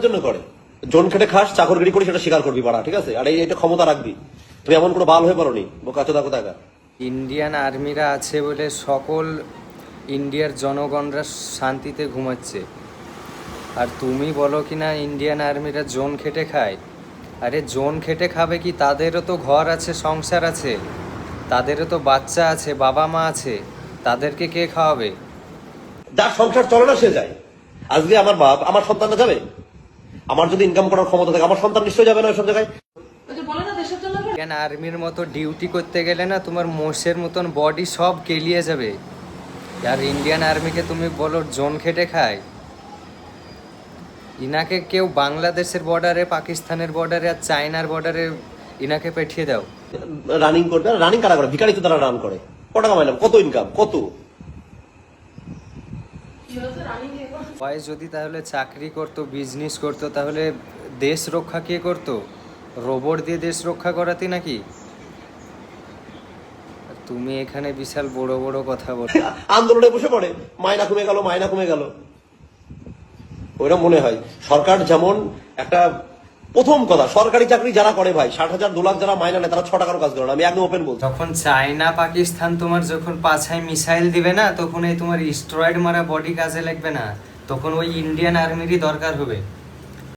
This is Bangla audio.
জন্য করে জন খেটে খাস চাকরগিরি করি সেটা স্বীকার করবি বাড়া, ঠিক আছে? আর এটা ক্ষমতা রাখবি, তুমি এমন কোনো বাল হয়ে পারোনি বোকাচোদা কোথাকার। ইন্ডিয়ান আর্মিরা আছে বলে সকল ইন্ডিয়ার জনগণরা শান্তিতে ঘুমাচ্ছে, আর তুমি বলো কি না ইন্ডিয়ান আর্মিরা জোন খেটে খায়। আরে জোন খেটে খাবে কি, তাদেরও তো ঘর আছে, সংসার আছে, তাদেরও তো বাচ্চা আছে, বাবা মা আছে, তাদেরকে কে খাওয়াবে? যার সংসার চলে না সে যায়। আজকে আমার বাপ আমার সন্তানরা যাবে? আমার যদি ইনকাম করার ক্ষমতা থাকে আমার সন্তান নিশ্চয়ই যাবে না ওইসব জায়গায়। ইন্ডিয়ান আর্মির মতো ডিউটি করতে গেলে না তোমার মোষের মতন বডি সব কেলিয়ে যাবে। আর ইন্ডিয়ান আর্মিকে তুমি বলো জোন খেটে খায়। ইনাকে কেউ বাংলাদেশের বর্ডারে, পাকিস্তানের বর্ডারে আর চায়নার বর্ডারে ইনাকে পাঠিয়ে দাও। রানিং করবে, রানিং কারা করে? ভিখারি তো তারা রান করে। কত টাকা মাইলাম, কত ইনকাম, কত? সবাই যদি তাহলে চাকরি করতো, বিজনেস করতো, তাহলে দেশ রক্ষা কে করতো? রোবট দিয়ে দেশ রক্ষা করাতে নাকি? আর তুমি এখানে বিশাল বড় বড় কথা বলো। আন্দোলনে বসে পড়ে মাইনা কমে গেল, মাইনা কমে গেল। ওইটা মনে হয় সরকার যেমন একটা প্রথম কথা, সরকারি চাকরি যারা করে ভাই 60,000 2 লাখ যারা মাইনা নেয় তারা 6 টাকারও কাজ করে না। আমি একদম ওপেন বলছি। যখন চায়না পাকিস্তান তোমার যখন পাছায় মিসাইল দিবে না, তখন এই তোমার স্টেরয়েড মারা বডি কাজে লাগবে না, তখন ওই ইন্ডিয়ান আর্মিরই দরকার হবে।